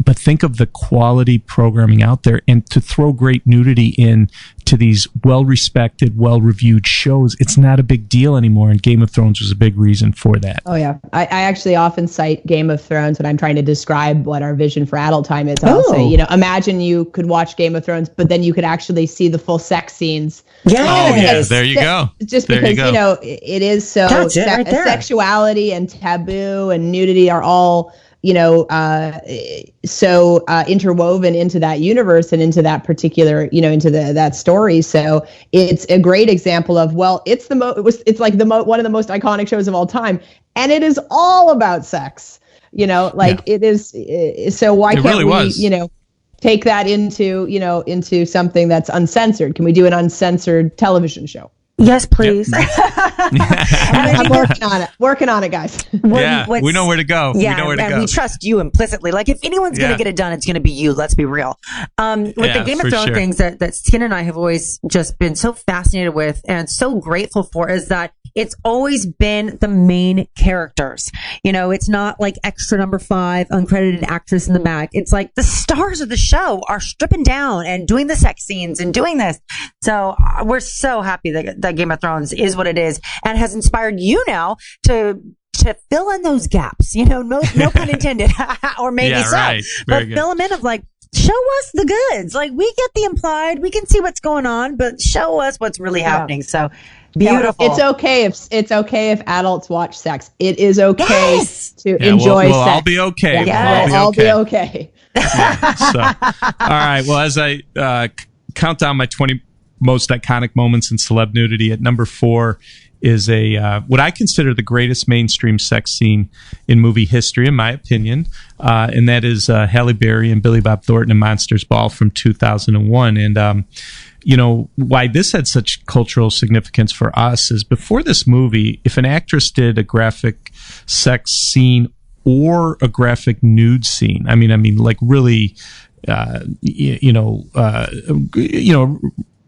But think of the quality programming out there, and to throw great nudity in to these well-respected, well-reviewed shows, it's not a big deal anymore. And Game of Thrones was a big reason for that. Oh, yeah. I actually often cite Game of Thrones when I'm trying to describe what our vision for adult time is. I'll say, imagine you could watch Game of Thrones, but then you could actually see the full sex scenes. Yeah. Oh, yeah. There you go. Just because, it is so sexuality and taboo and nudity are all so interwoven into that universe and into that particular, into that story. So it's a great example of, it's one of the most iconic shows of all time, and it is all about sex. It is. So why can't we, take that into something that's uncensored? Can we do an uncensored television show? Yes, please. Yep. I'm working on it, guys. We know where to go. Yeah, we know where to go. We trust you implicitly. Like, if anyone's going to get it done, it's going to be you. Let's be real. With the Game of Thrones things that Skin and I have always just been so fascinated with and so grateful for is that it's always been the main characters. It's not like extra number 5, uncredited actress in the back. It's like the stars of the show are stripping down and doing the sex scenes and doing this. So we're so happy that Game of Thrones is what it is and has inspired you now to fill in those gaps. No pun intended, or maybe so. Right. But fill them in of like, show us the goods. Like, we get the implied, we can see what's going on, but show us what's really happening. So beautiful. It's okay if adults watch sex. It is okay to enjoy we'll sex. All be okay. Yeah, we'll all be okay. So, all right. Well, as I count down my 20 most iconic moments in celeb nudity, at number 4 is what I consider the greatest mainstream sex scene in movie history, in my opinion, and that is Halle Berry and Billy Bob Thornton in Monsters Ball from 2001. And why this had such cultural significance for us is, before this movie, if an actress did a graphic sex scene or a graphic nude scene, I mean, like really,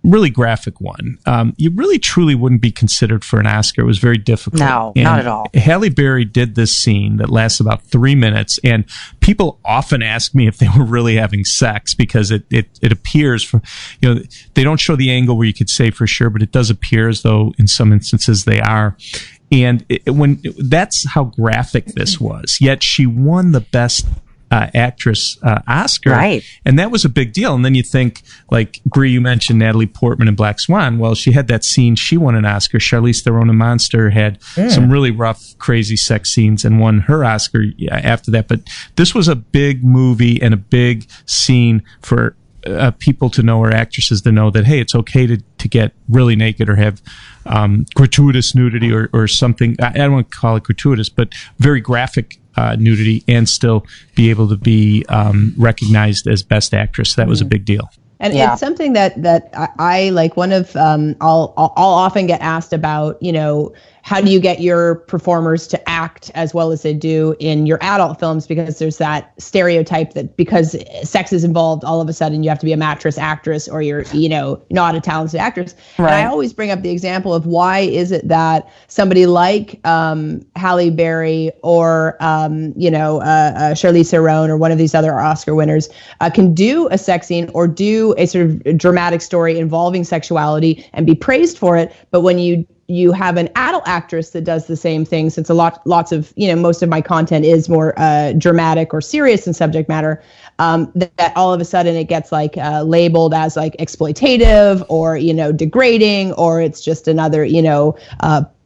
really graphic one, you really truly wouldn't be considered for an Oscar. It was very difficult. No, not at all. Halle Berry did this scene that lasts about 3 minutes, and people often ask me if they were really having sex, because it appears from, they don't show the angle where you could say for sure, but it does appear as though in some instances they are. And that's how graphic this was. Yet she won the Best Actress Oscar, right? And that was a big deal. And then you think, like, Bri, you mentioned Natalie Portman in Black Swan. Well, she had that scene, she won an Oscar. Charlize Theron in Monster had some really rough, crazy sex scenes and won her Oscar after that. But this was a big movie and a big scene for people to know, or actresses to know, that, hey, it's okay to get really naked or have gratuitous nudity or something. I don't want to call it gratuitous, but very graphic nudity, and still be able to be recognized as Best Actress. That was a big deal. And it's something that I like. One of I'll often get asked about, how do you get your performers to act as well as they do in your adult films? Because there's that stereotype that because sex is involved, all of a sudden you have to be a mattress actress, or you're, not a talented actress. Right. And I always bring up the example of, why is it that somebody like Halle Berry or, Charlize Theron or one of these other Oscar winners can do a sex scene or do a sort of dramatic story involving sexuality and be praised for it, but when you you have an adult actress that does the same thing, since lots of, most of my content is more dramatic or serious in subject matter, that all of a sudden it gets like labeled as like exploitative or, degrading, or it's just another,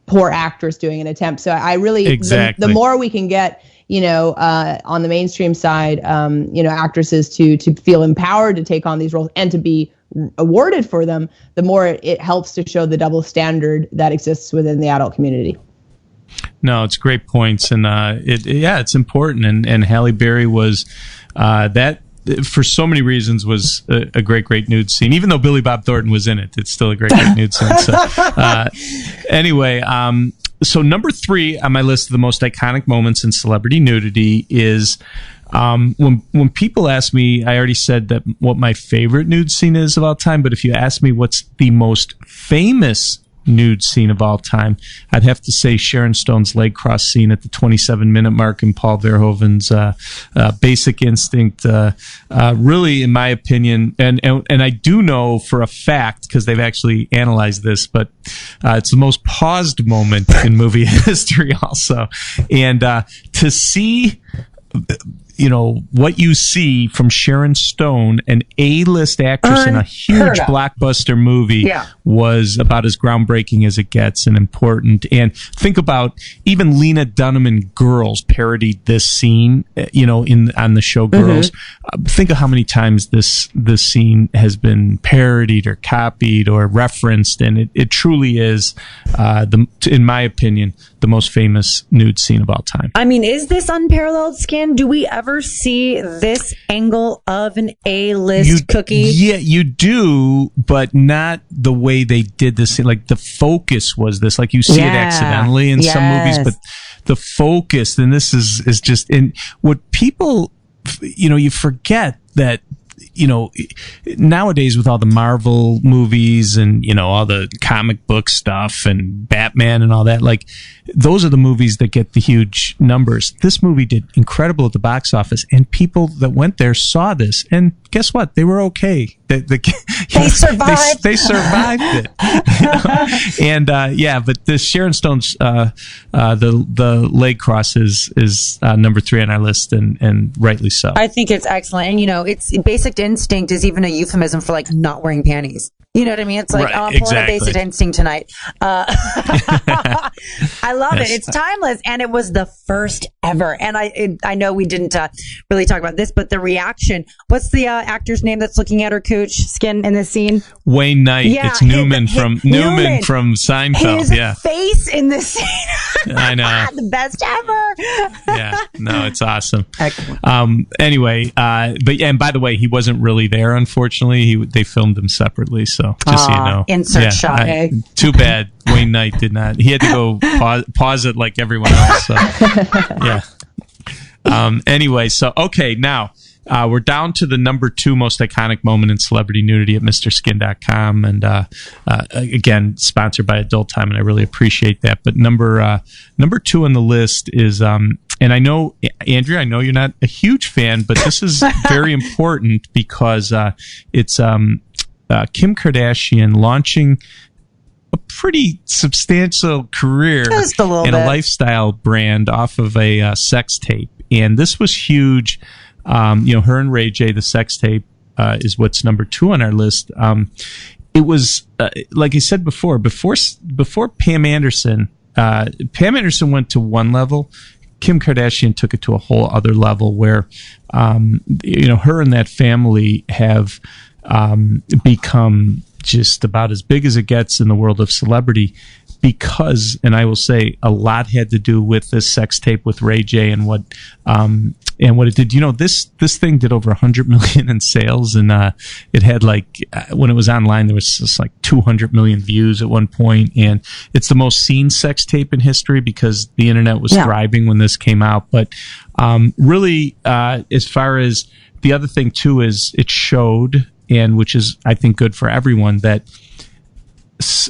poor actress doing an attempt. So I really, exactly. the more we can get, on the mainstream side, actresses to feel empowered to take on these roles and to be awarded for them, the more it helps to show the double standard that exists within the adult community. No, it's great points, and it's important. And Halle Berry was that, for so many reasons, was a great nude scene. Even though Billy Bob Thornton was in it, it's still a great nude scene. So anyway, so number 3 on my list of the most iconic moments in celebrity nudity is when people ask me, I already said that what my favorite nude scene is of all time, but if you ask me what's the most famous nude scene of all time, I'd have to say Sharon Stone's leg cross scene at the 27-minute mark in Paul Verhoeven's Basic Instinct. Really, in my opinion, and I do know for a fact, because they've actually analyzed this, but it's the most paused moment in movie history also. And to see what you see from Sharon Stone, an A-list actress in a huge blockbuster movie, was about as groundbreaking as it gets and important. And think about even Lena Dunham in Girls parodied this scene, on the show Girls. Think of how many times this scene has been parodied or copied or referenced, and it truly is, in my opinion, the most famous nude scene of all time. I mean, is this unparalleled, Skin? Do we ever see this angle of an A-list cookie? Yeah, you do, but not the way they did this. Like, the focus was this. Like, you see it accidentally in some movies, but the focus, and this is just in what people, you forget that, nowadays with all the Marvel movies and, all the comic book stuff and Batman and all that, like, those are the movies that get the huge numbers. This movie did incredible at the box office, and people that went there saw this, and guess what? They were okay. They survived. They survived it. And but the Sharon Stone's the leg cross is number 3 on our list, and rightly so. I think it's excellent, and it's Basic Instinct is even a euphemism for like not wearing panties. You know what I mean? It's like, I'm pulling a Basic Instinct tonight. I love it. It's timeless. And it was the first ever. And I know we didn't really talk about this, but the reaction. What's the actor's name that's looking at her cooch skin in this scene? Wayne Knight. Yeah, it's Newman from Seinfeld. His face in this scene. I know. The best ever. Yeah. No, it's awesome. Excellent. Anyway, and by the way, he wasn't really there, unfortunately. They filmed him separately, so just so you know. Insert shot. Too bad Wayne Knight did not. He had to go pause it like everyone else. So. Yeah. Anyway, so okay, now we're down to the number 2 most iconic moment in celebrity nudity at MrSkin.com, and again, sponsored by Adult Time, and I really appreciate that. But number 2 on the list is, and I know, Andrea, I know you're not a huge fan, but this is very important because it's Kim Kardashian launching a pretty substantial career in a lifestyle brand off of a sex tape. And this was huge. Her and Ray J, the sex tape, is what's number 2 on our list. It was, like I said before Pam Anderson went to one level. Kim Kardashian took it to a whole other level where, her and that family have become just about as big as it gets in the world of celebrity because, and I will say, a lot had to do with this sex tape with Ray J and what it did. This thing did over 100 million in sales, and it had when it was online, there was just 200 million views at one point, and it's the most seen sex tape in history because the internet was thriving when this came out. But really, as far as the other thing too is it showed, and which is I think good for everyone, that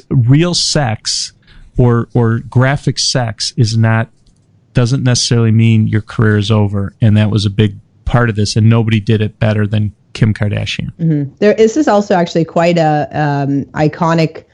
real sex or graphic sex doesn't necessarily mean your career is over, and that was a big part of this, and nobody did it better than Kim Kardashian. Mm-hmm. This is also actually quite a iconic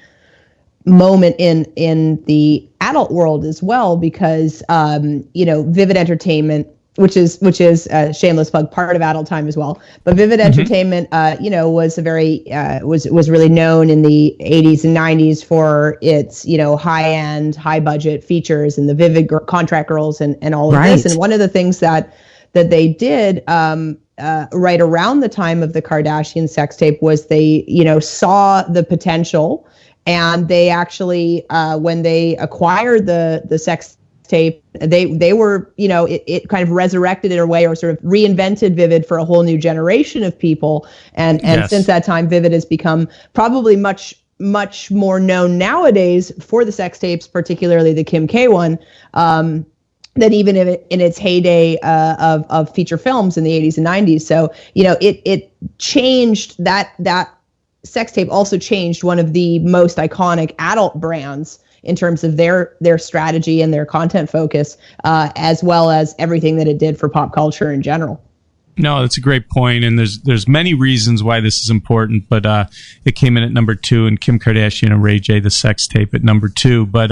moment in the adult world as well, because Vivid Entertainment, which is a shameless plug, part of Adult Time as well. But Vivid Entertainment, was a very was really known in the 80s and 90s for its high end, high budget features and the Vivid Contract Girls and all of this. And one of the things that they did right around the time of the Kardashian sex tape was they saw the potential, and they actually when they acquired the sex tape, they were it kind of resurrected in a way, or sort of reinvented Vivid for a whole new generation of people, and since that time Vivid has become probably much more known nowadays for the sex tapes, particularly the Kim K one, than even in its heyday of feature films in the 80s and 90s. So it changed that sex tape also changed one of the most iconic adult brands in terms of their strategy and their content focus, as well as everything that it did for pop culture in general. No, that's a great point, and there's many reasons why this is important, but it came in at number 2, and Kim Kardashian and Ray J, the sex tape, at number 2. But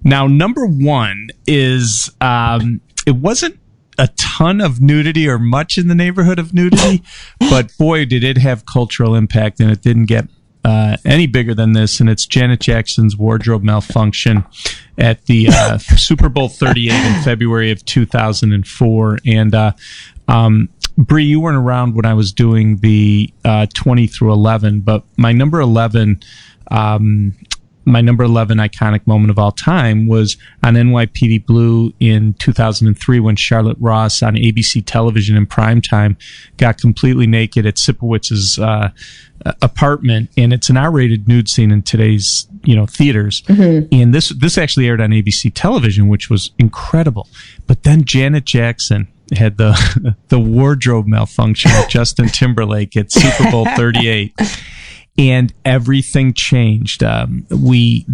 now number 1 is it wasn't a ton of nudity or much in the neighborhood of nudity, but boy, did it have cultural impact, and it didn't get any bigger than this, and it's Janet Jackson's wardrobe malfunction at the Super Bowl 38 in February of 2004. And Bree, you weren't around when I was doing the 20 through 11, but my number 11 iconic moment of all time was on NYPD Blue in 2003, when Charlotte Ross on ABC television in primetime got completely naked at Sipowicz's apartment, and it's an R-rated nude scene in today's theaters. And this actually aired on ABC television, which was incredible. But then Janet Jackson had the wardrobe malfunction with Justin Timberlake at Super Bowl 38. And everything changed. We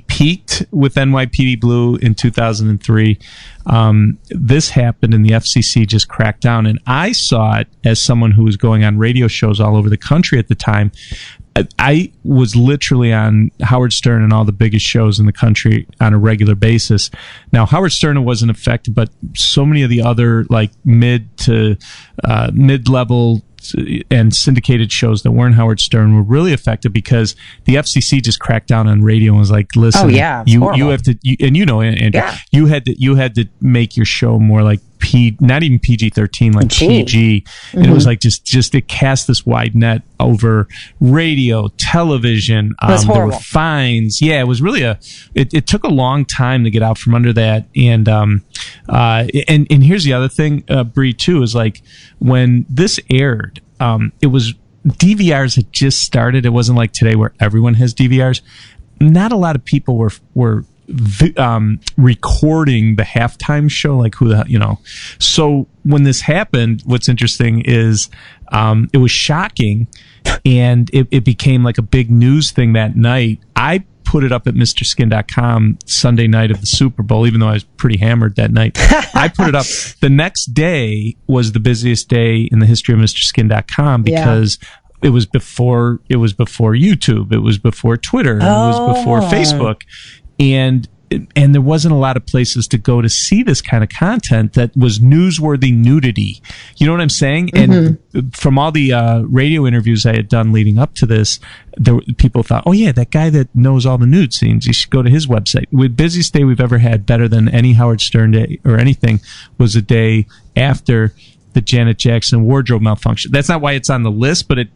peaked with NYPD Blue in 2003. This happened, and the FCC just cracked down. And I saw it as someone who was going on radio shows all over the country at the time. I was literally on Howard Stern and all the biggest shows in the country on a regular basis. Now, Howard Stern wasn't affected, but so many of the other mid-level and syndicated shows that weren't Howard Stern were really affected, because the FCC just cracked down on radio and was like, "Listen, you have to," you had to make your show more like not even PG-13, like PG. And it was like just it cast this wide net over radio, television. There were fines. Yeah, it was really it took a long time to get out from under that. And here's the other thing, Bree, too, is like when this aired, it was DVRs had just started. It wasn't like today where everyone has DVRs. Not a lot of people were recording the halftime show, like So when this happened, what's interesting is it was shocking, and it became like a big news thing that night. I put it up at MrSkin.com Sunday night of the Super Bowl, even though I was pretty hammered that night. I put it up. The next day was the busiest day in the history of MrSkin.com, because it was before YouTube, it was before Twitter, it was before Facebook. And there wasn't a lot of places to go to see this kind of content that was newsworthy nudity. You know what I'm saying? And from all the radio interviews I had done leading up to this, people thought, oh yeah, that guy that knows all the nude scenes, you should go to his website. The busiest day we've ever had, better than any Howard Stern day or anything, was the day after the Janet Jackson wardrobe malfunction. That's not why it's on the list, but it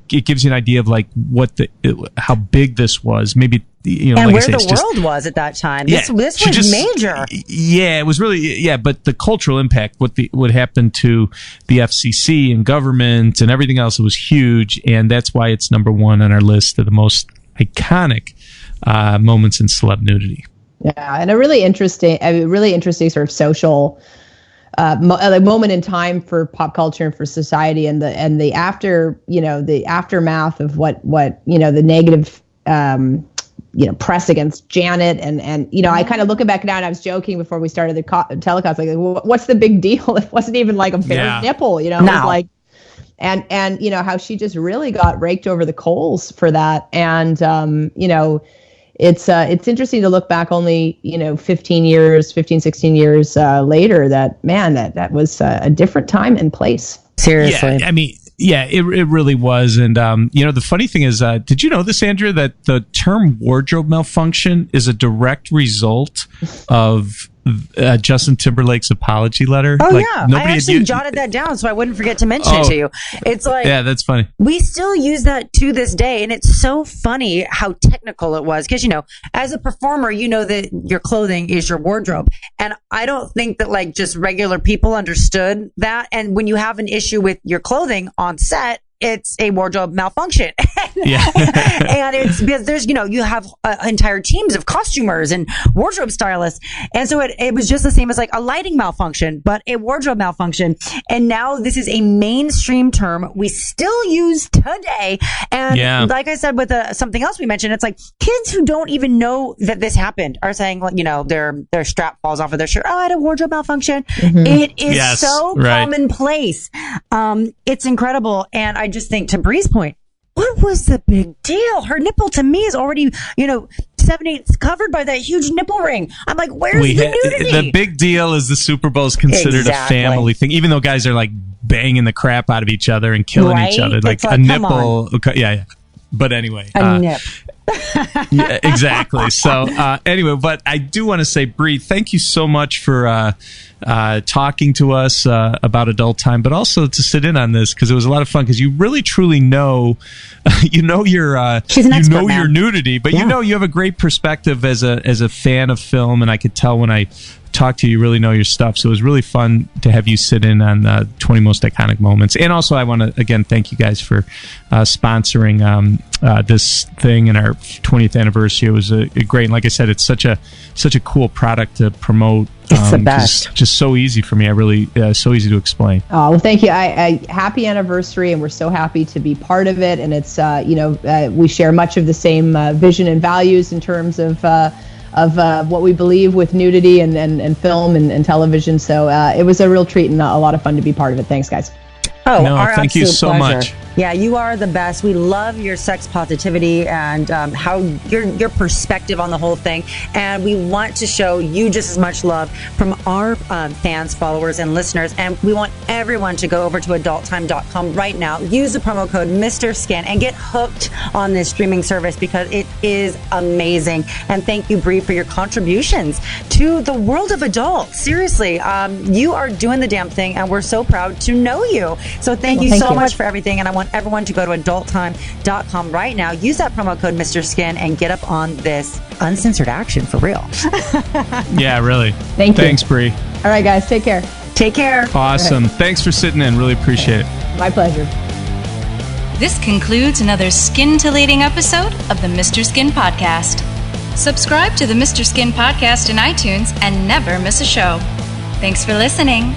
gives you an idea of like how big this was. Maybe and like where the world was at that time. This was major. Yeah, it was really. Yeah, but the cultural impact, what happened to the FCC and government and everything else, it was huge, and that's why it's number 1 on our list of the most iconic moments in celeb nudity. Yeah, and a really interesting sort of social moment in time for pop culture and for society, and the aftermath of what the negative press against Janet, and I kind of looking back now, and I was joking before we started the telecast, like, what's the big deal? It wasn't even like a bare nipple, it was like, and how she just really got raked over the coals for that, and it's interesting to look back only, 16 years later that was a different time and place. Seriously. Yeah, I mean, yeah, it really was. And, the funny thing is, did you know this, Andrea, that the term wardrobe malfunction is a direct result of Justin Timberlake's apology letter? Oh, yeah. I actually jotted that down so I wouldn't forget to mention it to you. It's like, yeah, that's funny. We still use that to this day. And it's so funny how technical it was. Because, as a performer, that your clothing is your wardrobe. And I don't think that like just regular people understood that. And when you have an issue with your clothing on set, it's a wardrobe malfunction. Yeah. And it's because there's, you have entire teams of costumers and wardrobe stylists. And so it was just the same as like a lighting malfunction, but a wardrobe malfunction. And now this is a mainstream term we still use today. And like I said, with something else we mentioned, it's like kids who don't even know that this happened are saying, their strap falls off of their shirt. Oh, I had a wardrobe malfunction. Mm-hmm. It is so commonplace. It's incredible. And I just think, to Bree's point, what was the big deal? Her nipple to me is already, 7/8 covered by that huge nipple ring. I'm like, where's the nudity? The big deal is the Super Bowl is considered a family thing, even though guys are like banging the crap out of each other and killing each other. Like a nipple. Okay, yeah. But anyway. A nip. Yeah, exactly. So anyway, but I do want to say, Bree, thank you so much for talking to us about adult time, but also to sit in on this, because it was a lot of fun, because you really truly know your She's an expert, your nudity, but you have a great perspective as a fan of film, and I could tell when I talk to you, you really know your stuff. So it was really fun to have you sit in on 20 most iconic moments. And also, I want to again thank you guys for sponsoring this thing in our 20th anniversary. It was great. And like I said, it's such a cool product to promote. It's the best. Just so easy for me. I really so easy to explain. Oh, well, thank you. I happy anniversary, and we're so happy to be part of it. And it's we share much of the same vision and values in terms of what we believe with nudity and film and television. So it was a real treat and a lot of fun to be part of it. Thanks, guys. Oh, no, thank you so much. Yeah, you are the best. We love your sex positivity and how your perspective on the whole thing. And we want to show you just as much love from our fans, followers, and listeners. And we want everyone to go over to adulttime.com right now. Use the promo code Mr. Skin and get hooked on this streaming service, because it is amazing. And thank you, Bree, for your contributions to the world of adults. Seriously, you are doing the damn thing, and we're so proud to know you. So thank you so much for everything. And I want everyone to go to adulttime.com right now. Use that promo code Mr. Skin and get up on this uncensored action for real. Yeah, really. Thank you. Thanks, Bree. All right, guys. Take care. Take care. Awesome. Thanks for sitting in. Really appreciate it. My pleasure. This concludes another scintillating episode of the Mr. Skin Podcast. Subscribe to the Mr. Skin Podcast in iTunes and never miss a show. Thanks for listening.